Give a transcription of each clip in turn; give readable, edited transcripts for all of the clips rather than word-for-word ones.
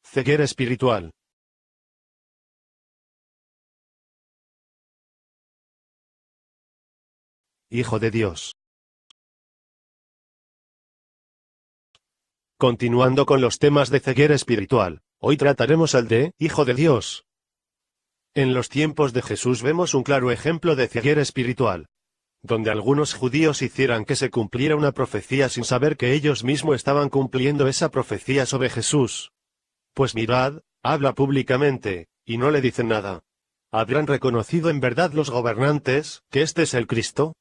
Ceguera espiritual. Hijo de Dios. Continuando con los temas de ceguera espiritual, hoy trataremos el de Hijo de Dios. En los tiempos de Jesús vemos un claro ejemplo de ceguera espiritual, donde algunos judíos hicieran que se cumpliera una profecía sin saber que ellos mismos estaban cumpliendo esa profecía sobre Jesús. Pues mirad, habla públicamente, y no le dicen nada. ¿Habrán reconocido en verdad los gobernantes que este es el Cristo?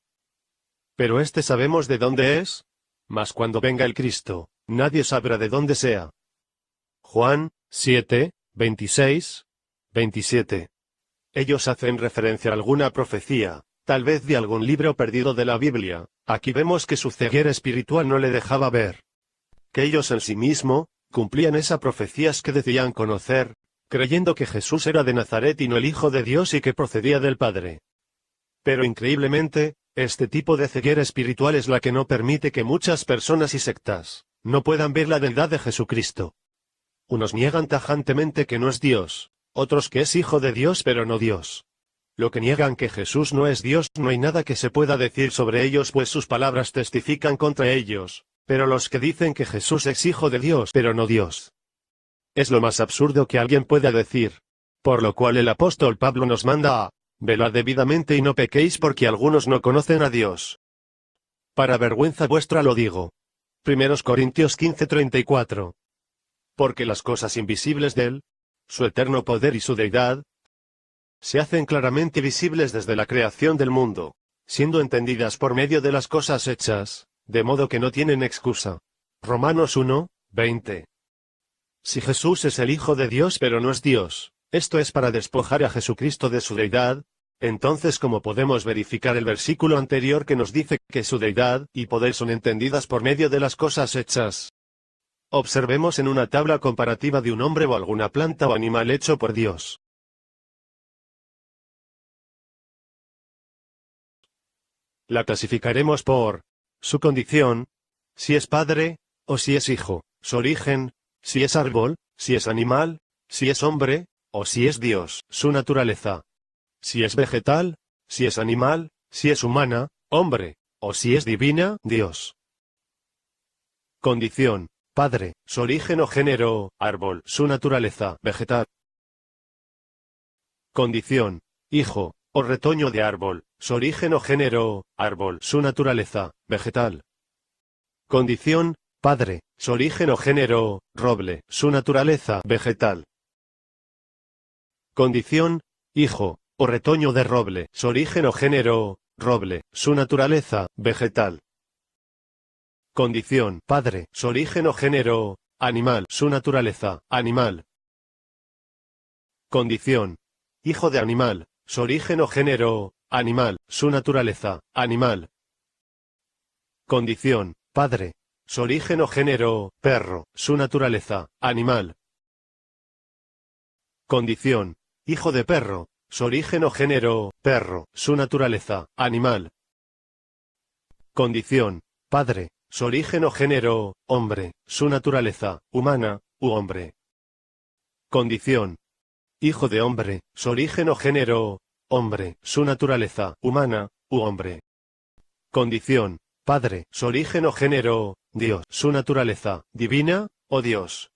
Pero este sabemos de dónde es, mas cuando venga el Cristo, nadie sabrá de dónde sea. Juan 7, 26, 27. Ellos hacen referencia a alguna profecía, tal vez de algún libro perdido de la Biblia. Aquí vemos que su ceguera espiritual no le dejaba ver que ellos en sí mismos cumplían esas profecías que decían conocer, creyendo que Jesús era de Nazaret y no el Hijo de Dios y que procedía del Padre. Pero increíblemente, este tipo de ceguera espiritual es la que no permite que muchas personas y sectas no puedan ver la deidad de Jesucristo. Unos niegan tajantemente que no es Dios, otros que es Hijo de Dios pero no Dios. Lo que niegan que Jesús no es Dios, no hay nada que se pueda decir sobre ellos pues sus palabras testifican contra ellos, pero los que dicen que Jesús es Hijo de Dios pero no Dios. Es lo más absurdo que alguien pueda decir. Por lo cual el apóstol Pablo nos manda a velad debidamente y no pequéis porque algunos no conocen a Dios. Para vergüenza vuestra lo digo. 1 Corintios 15:34. Porque las cosas invisibles de Él, su eterno poder y su deidad, se hacen claramente visibles desde la creación del mundo, siendo entendidas por medio de las cosas hechas, de modo que no tienen excusa. Romanos 1, 20. Si Jesús es el Hijo de Dios pero no es Dios, esto es para despojar a Jesucristo de su deidad, entonces ¿cómo podemos verificar el versículo anterior que nos dice que su deidad y poder son entendidas por medio de las cosas hechas? Observemos en una tabla comparativa de un hombre o alguna planta o animal hecho por Dios. La clasificaremos por su condición, si es padre, o si es hijo, su origen, si es árbol, si es animal, si es hombre, o si es Dios, su naturaleza. Si es vegetal, si es animal, si es humana, hombre, o si es divina, Dios. Condición, padre, su origen o género, árbol, su naturaleza, vegetal. Condición, hijo, o retoño de árbol, su origen o género, árbol, su naturaleza, vegetal. Condición, padre, su origen o género, roble, su naturaleza, vegetal. Condición, hijo, o retoño de roble, su origen o género, roble, su naturaleza, vegetal. Condición, padre, su origen o género, animal, su naturaleza, animal. Condición, hijo de animal, su origen o género, animal, su naturaleza, animal. Condición, padre, su origen o género, perro, su naturaleza, animal. Condición, hijo de perro, su origen o género, perro, su naturaleza, animal. Condición, padre, su origen o género, hombre, su naturaleza, humana, u hombre. Condición, hijo de hombre, su origen o género, hombre, su naturaleza, humana, u hombre. Condición, padre, su origen o género, Dios, su naturaleza, divina, o Dios.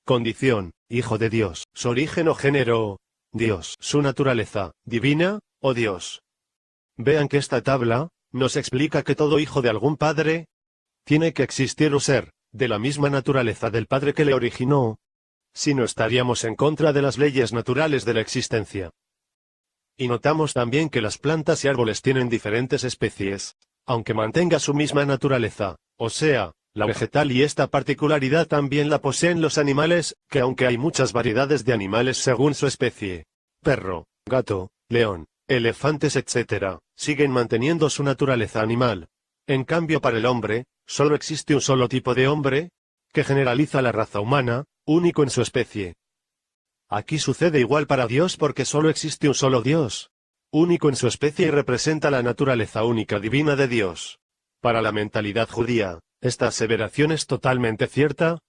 Condición, hijo de Dios, su origen o género, Dios, su naturaleza, divina, o Dios. Vean que esta tabla nos explica que todo hijo de algún padre tiene que existir o ser de la misma naturaleza del padre que le originó, si no estaríamos en contra de las leyes naturales de la existencia. Y notamos también que las plantas y árboles tienen diferentes especies, aunque mantenga su misma naturaleza, o sea, la vegetal, y esta particularidad también la poseen los animales, que aunque hay muchas variedades de animales según su especie, perro, gato, león, elefantes etc., siguen manteniendo su naturaleza animal. En cambio para el hombre, solo existe un solo tipo de hombre, que generaliza la raza humana, único en su especie. Aquí sucede igual para Dios porque solo existe un solo Dios, único en su especie y representa la naturaleza única divina de Dios. Para la mentalidad judía, esta aseveración es totalmente cierta.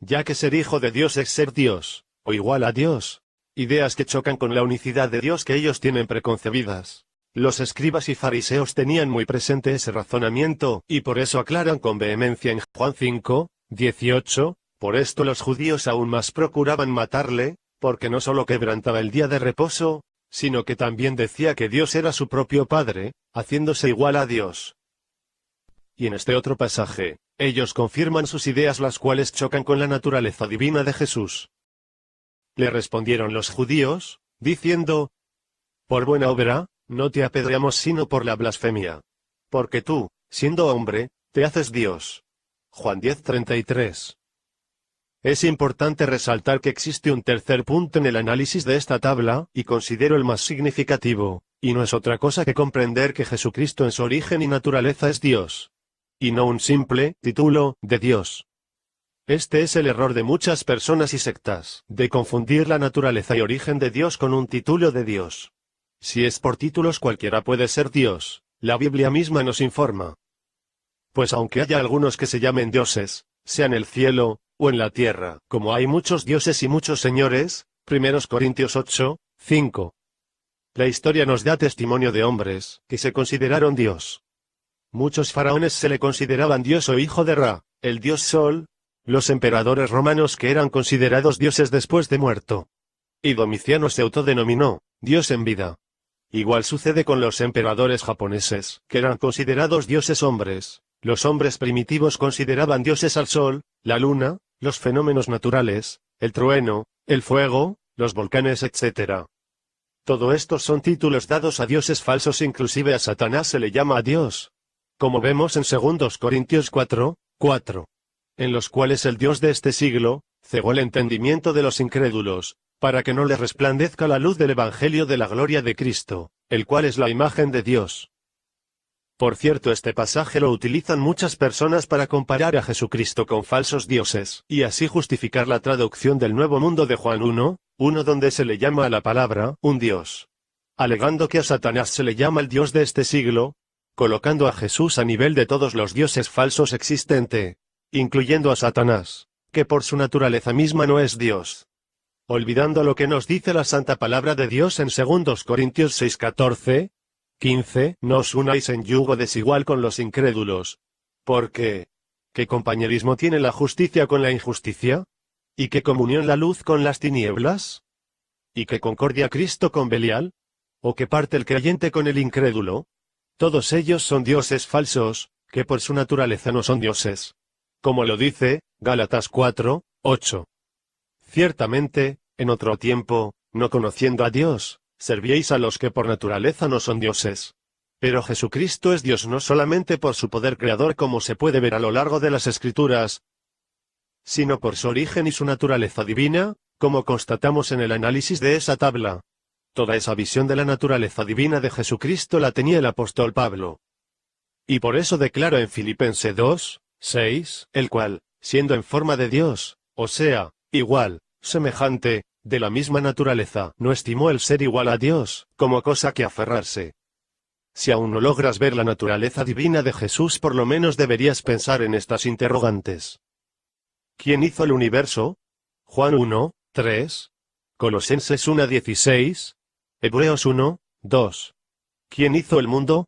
ya que ser hijo de Dios es ser Dios, o igual a Dios. Ideas que chocan con la unicidad de Dios que ellos tienen preconcebidas. Los escribas y fariseos tenían muy presente ese razonamiento, y por eso aclaran con vehemencia en Juan 5, 18, por esto los judíos aún más procuraban matarle, porque no solo quebrantaba el día de reposo, sino que también decía que Dios era su propio Padre, haciéndose igual a Dios. Y en este otro pasaje, ellos confirman sus ideas las cuales chocan con la naturaleza divina de Jesús. Le respondieron los judíos, diciendo: por buena obra, no te apedreamos sino por la blasfemia. Porque tú, siendo hombre, te haces Dios. Juan 10:33. Es importante resaltar que existe un tercer punto en el análisis de esta tabla, y considero el más significativo, y no es otra cosa que comprender que Jesucristo en su origen y naturaleza es Dios. Y no un simple título de Dios. Este es el error de muchas personas y sectas, de confundir la naturaleza y origen de Dios con un título de Dios. Si es por títulos cualquiera puede ser Dios, la Biblia misma nos informa. Pues aunque haya algunos que se llamen dioses, sea en el cielo, o en la tierra, como hay muchos dioses y muchos señores, 1 Corintios 8, 5. La historia nos da testimonio de hombres, que se consideraron Dios. Muchos faraones se le consideraban Dios o hijo de Ra, el dios Sol, los emperadores romanos que eran considerados dioses después de muerto. Y Domiciano se autodenominó Dios en vida. Igual sucede con los emperadores japoneses, que eran considerados dioses hombres. Los hombres primitivos consideraban dioses al sol, la luna, los fenómenos naturales, el trueno, el fuego, los volcanes, etc. Todo estos son títulos dados a dioses falsos, inclusive a Satanás se le llama a Dios. Como vemos en 2 Corintios 4, 4. En los cuales el Dios de este siglo cegó el entendimiento de los incrédulos, para que no les resplandezca la luz del Evangelio de la gloria de Cristo, el cual es la imagen de Dios. Por cierto, este pasaje lo utilizan muchas personas para comparar a Jesucristo con falsos dioses, y así justificar la traducción del Nuevo Mundo de Juan 1, donde se le llama a la palabra un Dios. Alegando que a Satanás se le llama el Dios de este siglo, colocando a Jesús a nivel de todos los dioses falsos existentes, incluyendo a Satanás, que por su naturaleza misma no es Dios. Olvidando lo que nos dice la santa palabra de Dios en 2 Corintios 6, 14, 15, no os unáis en yugo desigual con los incrédulos. Porque, ¿qué compañerismo tiene la justicia con la injusticia? ¿Y qué comunión la luz con las tinieblas? ¿Y qué concordia Cristo con Belial? ¿O qué parte el creyente con el incrédulo? Todos ellos son dioses falsos, que por su naturaleza no son dioses. Como lo dice Gálatas 4, 8. Ciertamente, en otro tiempo, no conociendo a Dios, servíais a los que por naturaleza no son dioses. Pero Jesucristo es Dios no solamente por su poder creador como se puede ver a lo largo de las Escrituras, sino por su origen y su naturaleza divina, como constatamos en el análisis de esa tabla. Toda esa visión de la naturaleza divina de Jesucristo la tenía el apóstol Pablo. Y por eso declara en Filipenses 2, 6, el cual, siendo en forma de Dios, o sea, igual, semejante, de la misma naturaleza, no estimó el ser igual a Dios, como cosa que aferrarse. Si aún no logras ver la naturaleza divina de Jesús, por lo menos deberías pensar en estas interrogantes. ¿Quién hizo el universo? Juan 1, 3. Colosenses 1, 16. Hebreos 1, 2. ¿Quién hizo el mundo?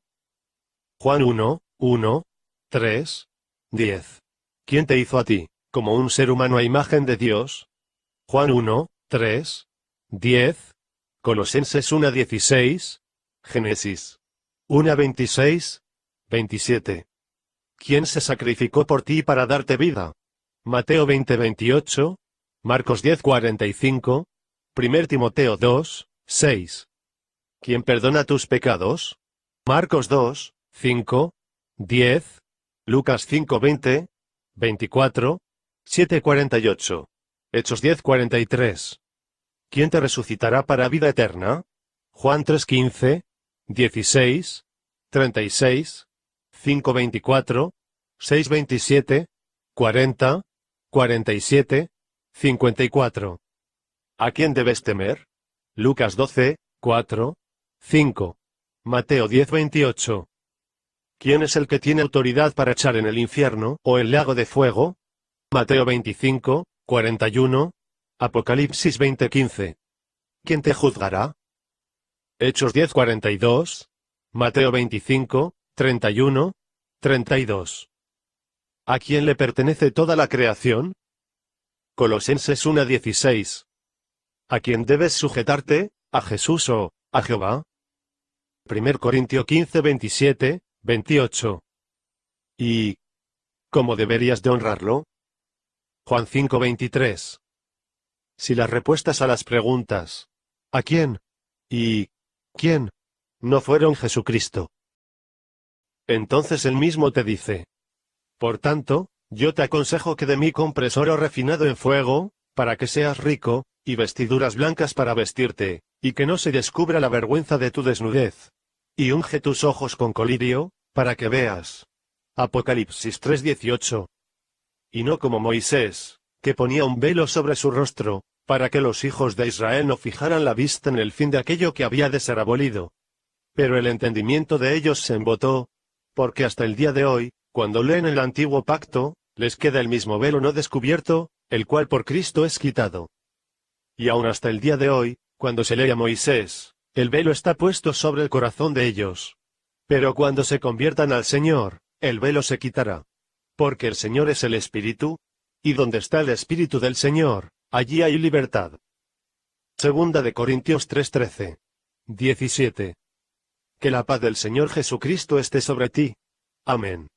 Juan 1, 1, 3, 10. ¿Quién te hizo a ti, como un ser humano a imagen de Dios? Juan 1, 3, 10. Colosenses 1, 16. Génesis 1, 26, 27. ¿Quién se sacrificó por ti para darte vida? Mateo 20, 28. Marcos 10, 45. 1 Timoteo 2, 6. ¿Quién perdona tus pecados? Marcos 2, 5, 10. Lucas 5, 20, 24, 7, 48. Hechos 10, 43. ¿Quién te resucitará para vida eterna? Juan 3, 15, 16, 36, 5, 24, 6, 27, 40, 47, 54. ¿A quién debes temer? Lucas 12, 4, 5. Mateo 10, 28. ¿Quién es el que tiene autoridad para echar en el infierno o el lago de fuego? Mateo 25, 41, Apocalipsis 20:15. ¿Quién te juzgará? Hechos 10:42, Mateo 25, 31, 32. ¿A quién le pertenece toda la creación? Colosenses 1:16. ¿A quién debes sujetarte, a Jesús o a Jehová? 1 Corintios 15:27, 28. ¿Y cómo deberías de honrarlo? Juan 5:23. Si las respuestas a las preguntas ¿a quién? ¿Y quién? No fueron Jesucristo, entonces él mismo te dice: por tanto, yo te aconsejo que de mí compres oro refinado en fuego, para que seas rico, y vestiduras blancas para vestirte, y que no se descubra la vergüenza de tu desnudez. Y unge tus ojos con colirio, para que veas. Apocalipsis 3:18. Y no como Moisés, que ponía un velo sobre su rostro, para que los hijos de Israel no fijaran la vista en el fin de aquello que había de ser abolido. Pero el entendimiento de ellos se embotó, porque hasta el día de hoy, cuando leen el antiguo pacto, les queda el mismo velo no descubierto, el cual por Cristo es quitado. Y aun hasta el día de hoy, cuando se lee a Moisés, el velo está puesto sobre el corazón de ellos. Pero cuando se conviertan al Señor, el velo se quitará. Porque el Señor es el Espíritu, y donde está el Espíritu del Señor, allí hay libertad. Segunda de Corintios 3:13. 17. Que la paz del Señor Jesucristo esté sobre ti. Amén.